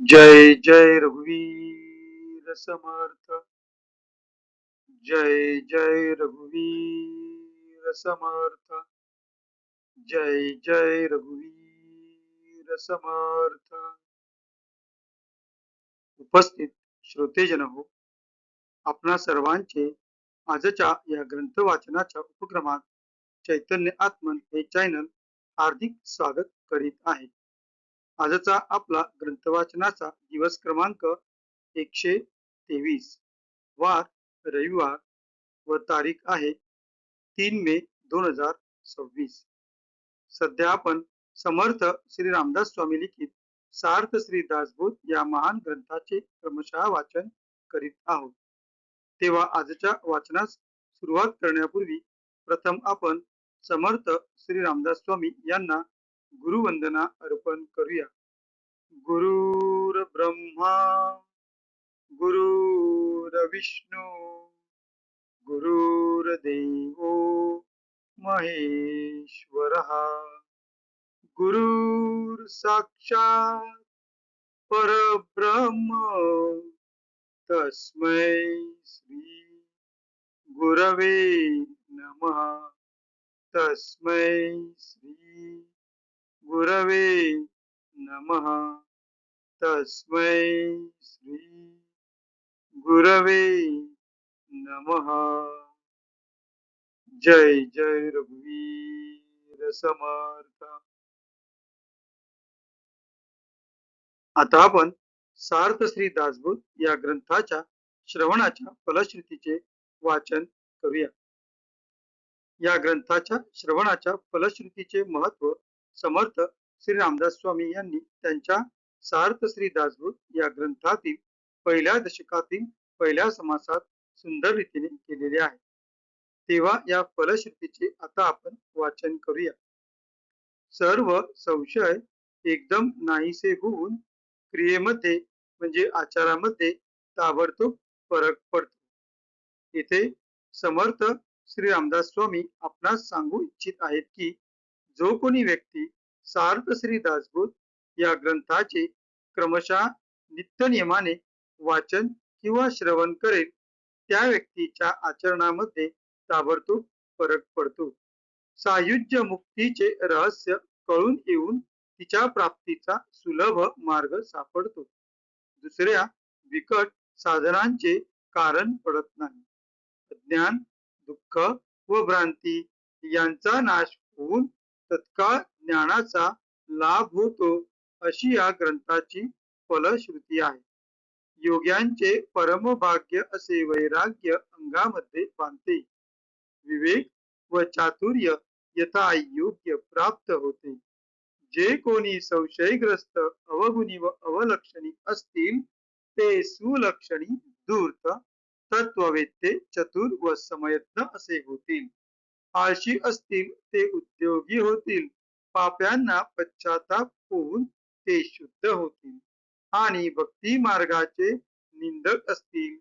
जय जय रघुवीर समर्थ। जय जय रघुवीर समर्थ। जय जय रघुवीर समर्थ। उपस्थित श्रोतेजन हो, आपणा सर्वांचे आजच्या या ग्रंथ वाचनाच्या उपक्रमात चैतन्य आत्मन हे चॅनल हार्दिक स्वागत करीत आहे। आजचा आपला ग्रंथ वाचनाचा दिवस क्रमांक 123, वार रविवार व तारीख आहे 3 मे 2026। सध्या आपण समर्थ श्री रामदास स्वामी लिखित सार्थ श्री दासबोध या महान ग्रंथाचे क्रमशः वाचन करीत आहोत। तेव्हा आजच्या वाचनास सुरुवात करण्यापूर्वी प्रथम आपण समर्थ श्री रामदास स्वामी यांना गुरुवंदना अर्पण करूया। गुरुर ब्रह्मा गुरुर्विष्णू गुरुर्देवो महेश्वरः गुरुर साक्षात परब्रह्म तस्मै श्री गुरवे नमः। तस्मै श्री गुरवे नमः। तस्मै श्री गुरवे नमः। जय जय रघुवीर समर्थ। आता आपण सार्थ श्री दासबोध या ग्रंथाच्या श्रवणाच्या फलश्रुतीचे वाचन करूया। या ग्रंथाच्या श्रवणाच्या फलश्रुतीचे महत्व समर्थ श्री रामदास स्वामी यांनी त्यांच्या सार्थ श्री दासबोध या ग्रंथातील पहिल्या दशकातील पहिल्या समासात सुंदर रीतीने केलेले आहे। तेव्हा या फलश्रुतीचे आता आपण वाचन करूया। सर्व संशय एकदम नाहीसे होऊन क्रियेमध्ये म्हणजे आचारामध्ये ताबडतोब फरक पडतो। इथे समर्थ श्री रामदास स्वामी आपणास सांगू इच्छित आहेत की जो कोणी व्यक्ती सार्थ श्री दासबोध या ग्रंथाचे क्रमशः नित्यनियमाने वाचन किंवा श्रवण करेल त्या व्यक्तीच्या आचरणामध्ये ताबडतोब फरक पडतो। सायुज्य मुक्तीचे रहस्य कळून येऊन तिच्या प्राप्तीचा सुलभ मार्ग सापडतो। दुसऱ्या विकट साधनांचे कारण पडत नाही। अज्ञान दुःख व भ्रांती यांचा नाश होऊन तत्काळ ज्ञानाचा लाभ होतो, अशी या ग्रंथाची फलश्रुती आहे। योग्यांचे परमभाग्य असे वैराग्य अंगामध्ये बांधते। विवेक व चातुर्य यथा योग्य प्राप्त होते। जे कोणी संशयग्रस्त अवगुणी व अवलक्षणी असतील ते सुलक्षणी धूर्त तत्ववेत्ते चतुर व समयत्न असे होतील। आळशी असतील ते उद्योगी होतील। पाप्यांना पश्चाताप होऊन ते शुद्ध होतील आणि भक्ती मार्गाचे निंदक असतील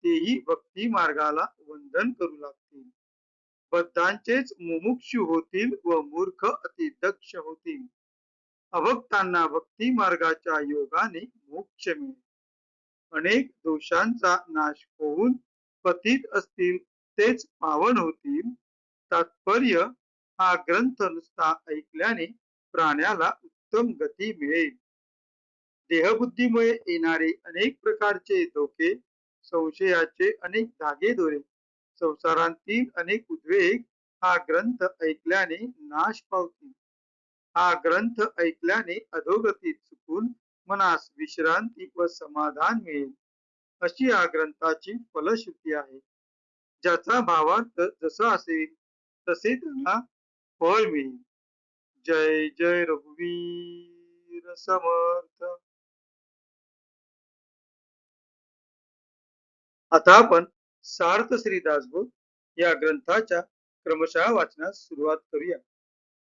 तेही भक्ती मार्गाला वंदन करू लागतील। बद्धांचेच मुमुक्षु होतील व मूर्ख अति दक्ष होतील। अभक्तांना भक्ती मार्गाच्या योगाने मोक्ष मिळेल। अनेक दोषांचा नाश होऊन पतित असतील तेच पावन होतील। तात्पर्य हा ग्रंथ नुसता ऐकल्याने प्राण्याला उत्तम गती मिळेल। देहबुद्धीमुळे येणारे अनेक प्रकारचे धोके, संशयाचे अनेक धागेदोरे, संसारांतील अनेक उद्वेग हा ग्रंथ ऐकल्याने नाश पावतील। हा ग्रंथ ऐकल्याने अधोगतीत चुकून मनास विश्रांती व समाधान मिळेल, अशी या ग्रंथाची फलश्रुती आहे। ज्याचा भावार्थ जसा असेल तसे त्याला फळ मिळेल। जय जय रघुवीर समर्थ। आता आपण सार्थ श्री दासबोध या ग्रंथाच्या क्रमशः वाचनास सुरुवात करूया।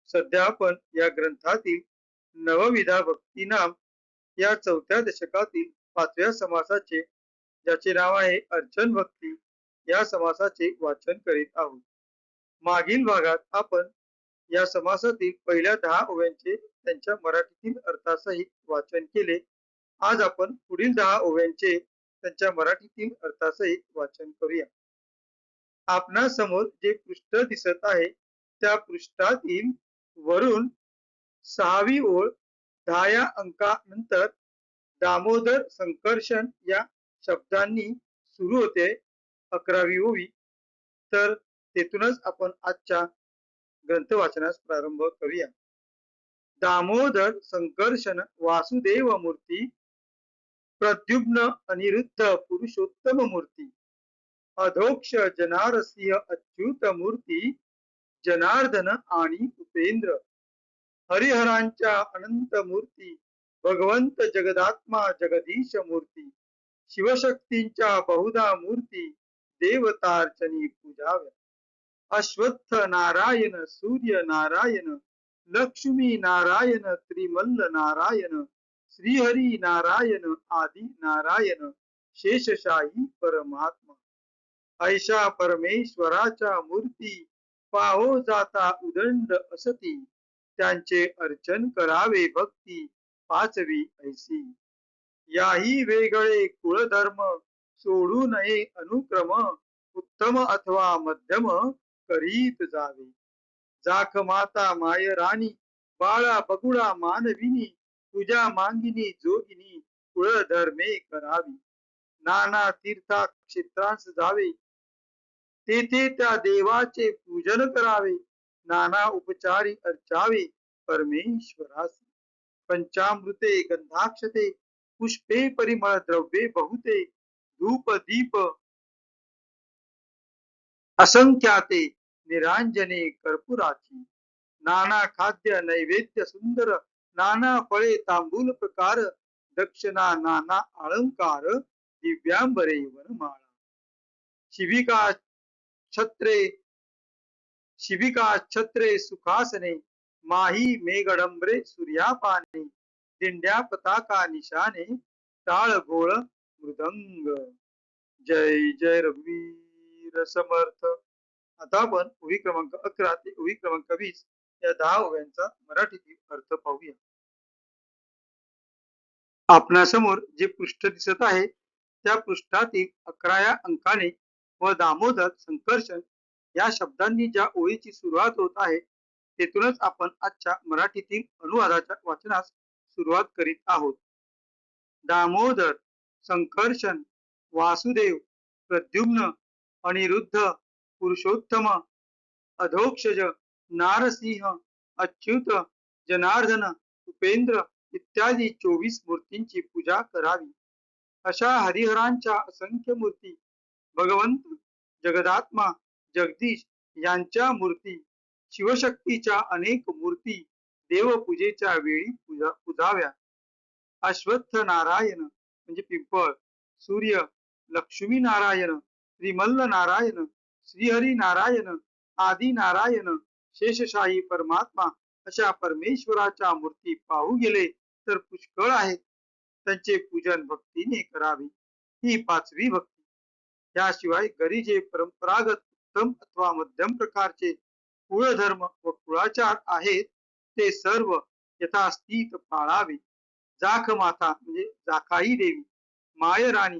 सध्या आपण या ग्रंथातील नवविधा भक्ती नाम या चौथ्या दशकातील 5व्या समासाचे, ज्याचे नाव आहे अर्चन भक्ती, या समासाचे वाचन करीत आहोत। मागील भागात आपण या समासातील पहिल्या 10 ओव्यांचे त्यांच्या मराठीतील अर्थासहित वाचन केले आज आपण पुढील 10 ओव्यांचे त्यांच्या मराठीतील अर्थासहित वाचन करूया. आपणासमोर जे पृष्ठ दिसत आहे त्या पृष्ठातील वरून 6वी ओळ 10 या अंकानंतर दामोदर संकर्षण या शब्दांनी सुरू होते. 11वी ओवी. तर तेथूनच आपण आजच्या ग्रंथ वाचनास प्रारंभ करूया. दामोदर संकर्षण वासुदेव मूर्ती प्रद्युम्न अनिरुद्ध पुरुषोत्तम मूर्ती अधोक्ष जनारसिंह अच्युत मूर्ती जनार्दन आणि उपेंद्र हरिहरांच्या अनंत मूर्ती भगवंत जगदात्मा जगदीश मूर्ती शिवशक्तींच्या बहुधा मूर्ती देवतार्चनी पूजाव्या. अश्वत्थ नारायण सूर्य नारायण लक्ष्मी नारायण त्रिमल्ल नारायण श्रीहरी नारायण आदि नारायण शेषशाही परमात्मा ऐशा परमेश्वराच्या मूर्ती पाहो जाता उदंड असती त्यांचे अर्चन करावे भक्ती पाचवी ऐसी. याही वेगळे कुळधर्म सोडू नये अनुक्रम उत्तम अथवा मध्यम करीत जावे. जाख माता माय राणी बाळा बगुळा मानविनी पूजा मांगिनी जोगिनी कुळधर्मे करावी. नाना तीर्था क्षेत्रांस जावे तेथे त्या देवाचे पूजन करावे. नाना उपचारी अर्चावे परमेश्वरास. पंचामृते गंधाक्षते पुष्पे परिमळ द्रव्ये बहुते धूप दीप असंख्याते निरांजने कर्पुराची. नाना खाद्य नैवेद्य सुंदर नाना फळे तांबूल प्रकार दक्षिणा नाना अलंकार दिव्यांबरे वनमाळा. शिबिका छत्रे शिबिका छत्रे सुखासने माही मेघडंबरे सूर्यापाने दिंड्या पताका निशाने टाळ घोळ मृदंग. जय जय रघुवीर समर्थ. आता आपण ओवी क्रमांक 11 ते ओवी क्रमांक 20 या 10 ओव्यांचा मराठीतील अर्थ पाहूया. आपणासमोर जे पृष्ठ दिसत आहे त्या पृष्ठातील 11व्या अंकाने व दामोदर संकर्षण या शब्दांनी ज्या ओळीची सुरुवात होत आहे तेथूनच आपण आजच्या मराठीतील अनुवादाच्या वाचनास सुरुवात करीत आहोत. दामोदर संकर्षण वासुदेव प्रद्युम्न अनिरुद्ध पुरुषोत्तम अधोक्षज नारसिंह अच्युत जनार्दन उपेंद्र इत्यादी 24 मूर्तींची पूजा करावी. अशा हरिहरांच्या असंख्य मूर्ती भगवंत जगदात्मा जगदीश यांच्या मूर्ती शिवशक्तीच्या अनेक मूर्ती देवपूजेच्या वेळी पूजाव्या. अश्वत्थ नारायण म्हणजे पिंपळ, सूर्य, लक्ष्मी नारायण, त्रिमल्ल नारायण, श्रीहरी नारायण, आदी नारायण, शेषशाही परमात्मा अशा परमेश्वराच्या मूर्ती पाहू गेले तर पुष्कळ आहेत. त्यांचे पूजन भक्तीने करावे. ही पाचवी भक्ती. याशिवाय गरीजे परंपरागत उत्तम अथवा मध्यम प्रकारचे कुळधर्म व कुळाचार आहेत ते सर्व यथास्थित पाळावे. जाख माता म्हणजे जाखाई देवी, माय राणी,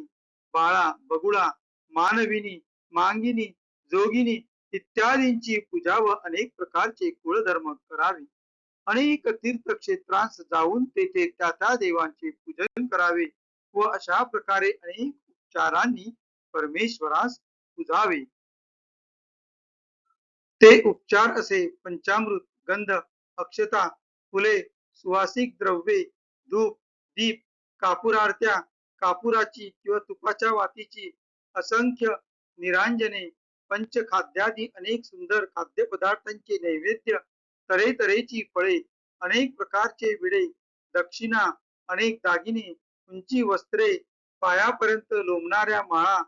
बाळा, बगुळा, मानविनी, मांगिनी, जोगिनी इत्यादींची पूजा व अनेक प्रकारचे कुळधर्म करावे. अनेक तीर्थक्षेत्रांस जाऊन तेथे त्या त्या देवांचे पूजन करावे व अशा प्रकारे अनेक उपचारांनी परमेश्वरास पूजावे. ते उपचार असे पंचामृत, गंध, अक्षता, फुले, सुवासिक द्रव्ये, धूप, दीप, कापूर आरत्या, कापुराची किंवा तुपाच्या वातीची असंख्य निरांजने, पंचखाद्यादी अनेक सुंदर खाद्यपदार्थांचे नैवेद्य, तऱ्हेतऱ्हेची फळे, अनेक प्रकारचे विडे, दक्षिणा, अनेक दागिने, उंची वस्त्रे, पायापर्यंत लोंबणाऱ्या माळा,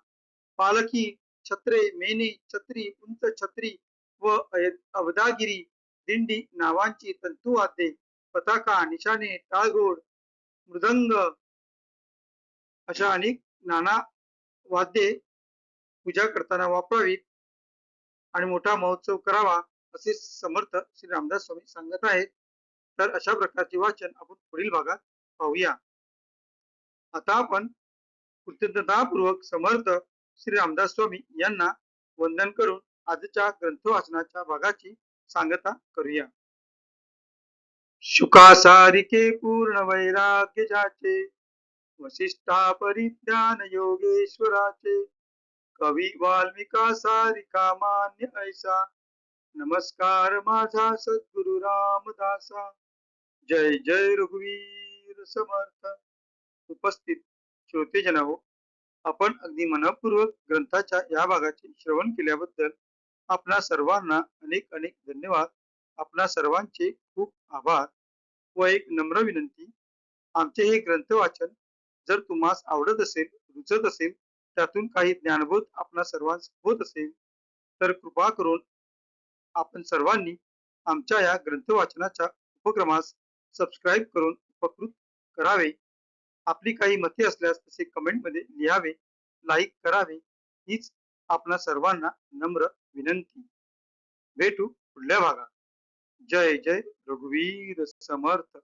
पालखी, छत्रे, मेने, छत्री, उंच छत्री व अवधागिरी, दिंडी नावांची तंतुवाद्ये, पताका, निशाणे, टाळगोळ, मृदंग अशा अनेक नाना वाद्ये पूजा करताना वापरावीत आणि मोठा महोत्सव करावा असे समर्थ श्री रामदास स्वामी सांगत आहेत. तर अशा प्रकारचे वाचन आपण पुढील भागात पाहूया. आता आपण कृतज्ञतापूर्वक समर्थ श्री रामदास स्वामी यांना वंदन करून आजच्या ग्रंथ वाचनाच्या भागाची सांगता करूया. शुकासारिके पूर्ण वैराग्य जाचे, वसिष्ठा परिज्ञान योगेश्वराचे, कवी वाल्मिका सारिका मान्य ऐसा, नमस्कार माझा सद्गुरु रामदासा. जय जय रघुवीर समर्थ. उपस्थित श्रोतेजन हो, आपण अगदी मनपूर्वक ग्रंथाच्या या भागाचे श्रवण केल्याबद्दल आपणा सर्वांना अनेक अनेक धन्यवाद. आपणा सर्वांचे खूप आभार व एक नम्र विनंती, आमचे हे ग्रंथ वाचन जर तुम्हास आवडत असेल, रुचत असेल, त्यातून काही ज्ञानबोध आपणा सर्वांस होत असेल तर कृपा करून आपण सर्वांनी आमच्या या ग्रंथ वाचनाच्या उपक्रमास सबस्क्राईब करून उपकृत करावे. आपली काही मते असल्यास तसे कमेंटमध्ये लिहावे, लाईक करावे, हीच आपणा सर्वांना नम्र विनंती. भेटू पुढल्या भागात. जय जय रघुवीर समर्थ.